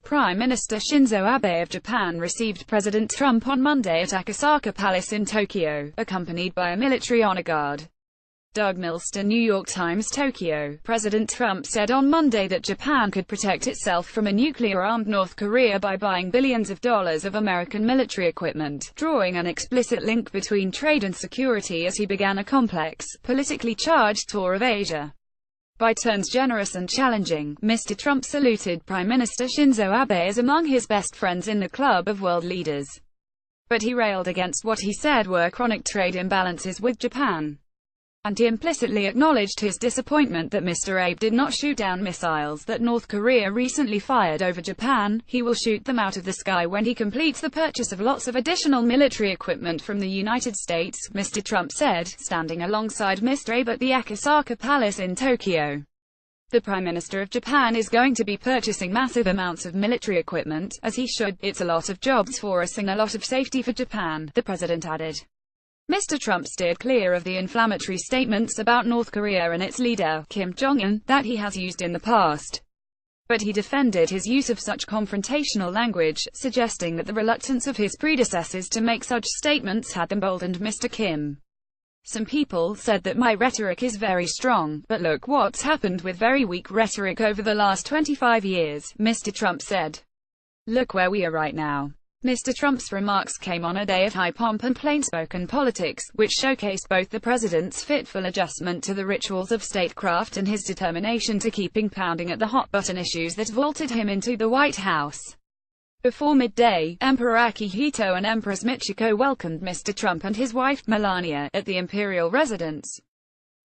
Prime Minister Shinzo Abe of Japan received President Trump on Monday at Akasaka Palace in Tokyo, accompanied by a military honor guard. Doug Milster, New York Times, Tokyo. President Trump said on Monday that Japan could protect itself from a nuclear-armed North Korea by buying billions of dollars of American military equipment, drawing an explicit link between trade and security as he began a complex, politically charged tour of Asia. By turns generous and challenging, Mr. Trump saluted Prime Minister Shinzo Abe as among his best friends in the club of world leaders. But he railed against what he said were chronic trade imbalances with Japan. And he implicitly acknowledged his disappointment that Mr. Abe did not shoot down missiles that North Korea recently fired over Japan. He will shoot them out of the sky when he completes the purchase of lots of additional military equipment from the United States, Mr. Trump said, standing alongside Mr. Abe at the Akasaka Palace in Tokyo. The Prime Minister of Japan is going to be purchasing massive amounts of military equipment, as he should. It's a lot of jobs for us and a lot of safety for Japan, the president added. Mr. Trump steered clear of the inflammatory statements about North Korea and its leader, Kim Jong-un, that he has used in the past. But he defended his use of such confrontational language, suggesting that the reluctance of his predecessors to make such statements had emboldened Mr. Kim. Some people said that my rhetoric is very strong, but look what's happened with very weak rhetoric over the last 25 years, Mr. Trump said. Look where we are right now. Mr. Trump's remarks came on a day of high pomp and plain-spoken politics, which showcased both the president's fitful adjustment to the rituals of statecraft and his determination to keeping pounding at the hot-button issues that vaulted him into the White House. Before midday, Emperor Akihito and Empress Michiko welcomed Mr. Trump and his wife, Melania, at the imperial residence.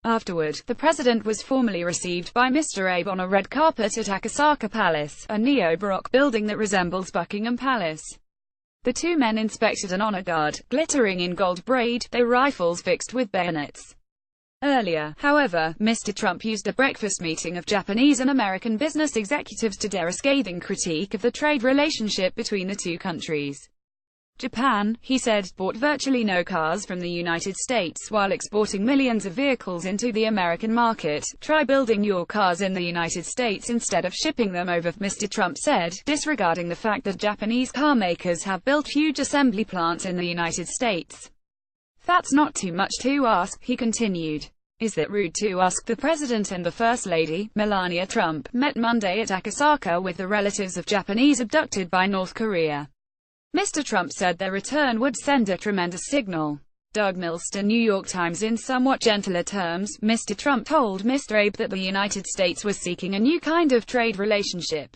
Afterward, the president was formally received by Mr. Abe on a red carpet at Akasaka Palace, a neo-Baroque building that resembles Buckingham Palace. The two men inspected an honor guard, glittering in gold braid, their rifles fixed with bayonets. Earlier, however, Mr. Trump used a breakfast meeting of Japanese and American business executives to dare a scathing critique of the trade relationship between the two countries. Japan, he said, bought virtually no cars from the United States while exporting millions of vehicles into the American market. Try building your cars in the United States instead of shipping them over, Mr. Trump said, disregarding the fact that Japanese car makers have built huge assembly plants in the United States. That's not too much to ask, he continued. Is that rude to ask? The President and the First Lady, Melania Trump, met Monday at Akasaka with the relatives of Japanese abducted by North Korea. Mr. Trump said their return would send a tremendous signal. Doug Milster, New York Times. In somewhat gentler terms, Mr. Trump told Mr. Abe that the United States was seeking a new kind of trade relationship.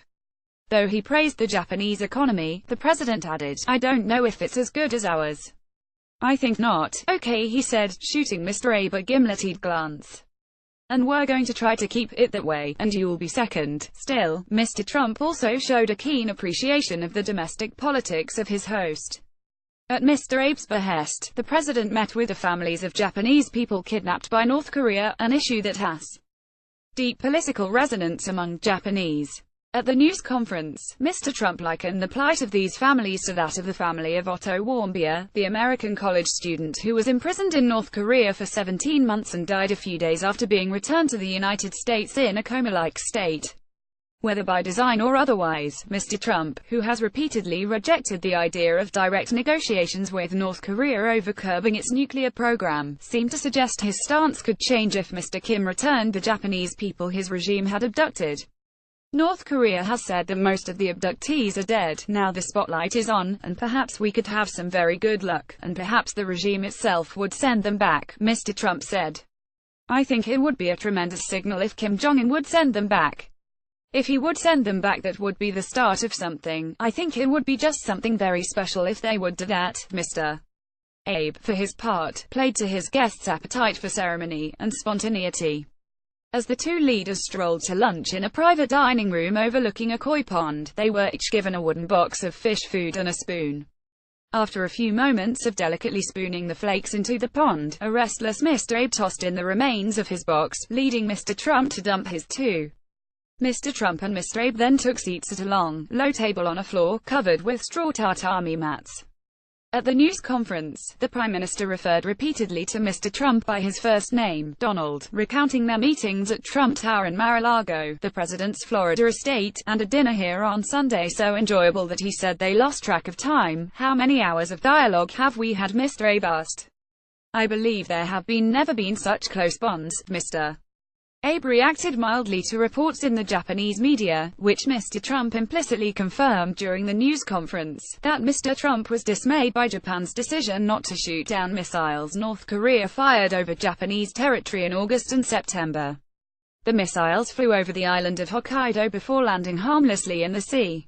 Though he praised the Japanese economy, the president added, I don't know if it's as good as ours. I think not. Okay, he said, shooting Mr. Abe a gimleted glance. And we're going to try to keep it that way, and you'll be second. Still, Mr. Trump also showed a keen appreciation of the domestic politics of his host. At Mr. Abe's behest, the president met with the families of Japanese people kidnapped by North Korea, an issue that has deep political resonance among Japanese. At the news conference, Mr. Trump likened the plight of these families to that of the family of Otto Warmbier, the American college student who was imprisoned in North Korea for 17 months and died a few days after being returned to the United States in a coma-like state. Whether by design or otherwise, Mr. Trump, who has repeatedly rejected the idea of direct negotiations with North Korea over curbing its nuclear program, seemed to suggest his stance could change if Mr. Kim returned the Japanese people his regime had abducted. North Korea has said that most of the abductees are dead. Now the spotlight is on, and perhaps we could have some very good luck, and perhaps the regime itself would send them back, Mr. Trump said. I think it would be a tremendous signal if Kim Jong-un would send them back. If he would send them back, that would be the start of something. I think it would be just something very special if they would do that, Mr. Abe, for his part, played to his guests' appetite for ceremony and spontaneity. As the two leaders strolled to lunch in a private dining room overlooking a koi pond, they were each given a wooden box of fish food and a spoon. After a few moments of delicately spooning the flakes into the pond, a restless Mr. Abe tossed in the remains of his box, leading Mr. Trump to dump his too. Mr. Trump and Mr. Abe then took seats at a long, low table on a floor covered with straw tatami mats. At the news conference, the Prime Minister referred repeatedly to Mr. Trump by his first name, Donald, recounting their meetings at Trump Tower in Mar-a-Lago, the president's Florida estate, and a dinner here on Sunday so enjoyable that he said they lost track of time. How many hours of dialogue have we had? Mr. Abe asked. I believe there have never been such close bonds, Mr. Abe reacted mildly to reports in the Japanese media, which Mr. Trump implicitly confirmed during the news conference, that Mr. Trump was dismayed by Japan's decision not to shoot down missiles North Korea fired over Japanese territory in August and September. The missiles flew over the island of Hokkaido before landing harmlessly in the sea.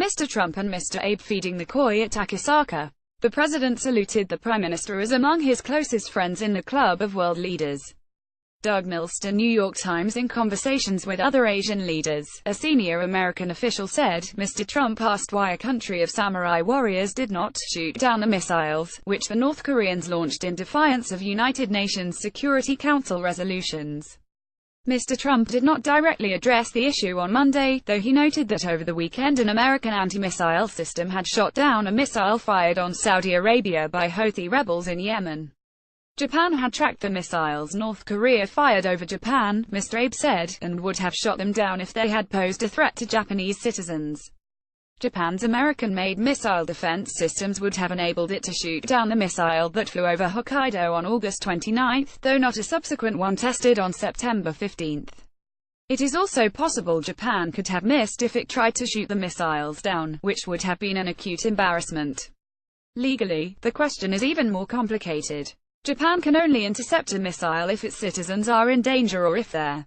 Mr. Trump and Mr. Abe feeding the koi at Akasaka. The president saluted the Prime Minister as among his closest friends in the club of world leaders. Doug Milster, New York Times. In conversations with other Asian leaders, a senior American official said, Mr. Trump asked why a country of samurai warriors did not shoot down the missiles, which the North Koreans launched in defiance of United Nations Security Council resolutions. Mr. Trump did not directly address the issue on Monday, though he noted that over the weekend an American anti-missile system had shot down a missile fired on Saudi Arabia by Houthi rebels in Yemen. Japan had tracked the missiles North Korea fired over Japan, Mr. Abe said, and would have shot them down if they had posed a threat to Japanese citizens. Japan's American-made missile defense systems would have enabled it to shoot down the missile that flew over Hokkaido on August 29, though not a subsequent one tested on September 15. It is also possible Japan could have missed if it tried to shoot the missiles down, which would have been an acute embarrassment. Legally, the question is even more complicated. Japan can only intercept a missile if its citizens are in danger or if there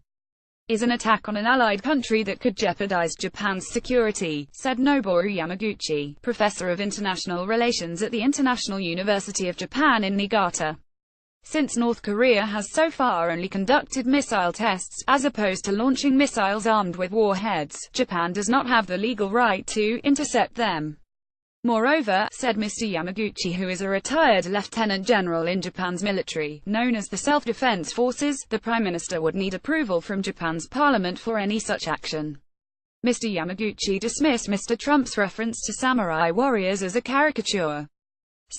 is an attack on an allied country that could jeopardize Japan's security, said Noboru Yamaguchi, professor of international relations at the International University of Japan in Niigata. Since North Korea has so far only conducted missile tests, as opposed to launching missiles armed with warheads, Japan does not have the legal right to intercept them. Moreover, said Mr. Yamaguchi, who is a retired lieutenant general in Japan's military, known as the Self-Defense Forces, the Prime Minister would need approval from Japan's parliament for any such action. Mr. Yamaguchi dismissed Mr. Trump's reference to samurai warriors as a caricature.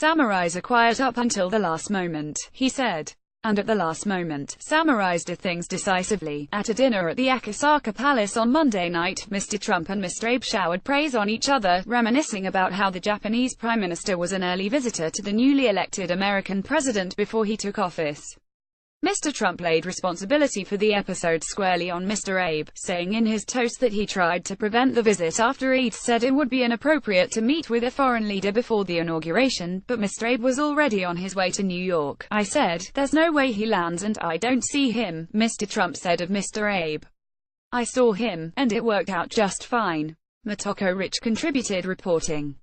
Samurais are quiet up until the last moment, he said. And at the last moment, samurais do things decisively. At a dinner at the Akasaka Palace on Monday night, Mr. Trump and Mr. Abe showered praise on each other, reminiscing about how the Japanese Prime Minister was an early visitor to the newly elected American president before he took office. Mr. Trump laid responsibility for the episode squarely on Mr. Abe, saying in his toast that he tried to prevent the visit after Abe said it would be inappropriate to meet with a foreign leader before the inauguration, but Mr. Abe was already on his way to New York. I said, there's no way he lands and I don't see him, Mr. Trump said of Mr. Abe. I saw him, and it worked out just fine. Motoko Rich contributed reporting.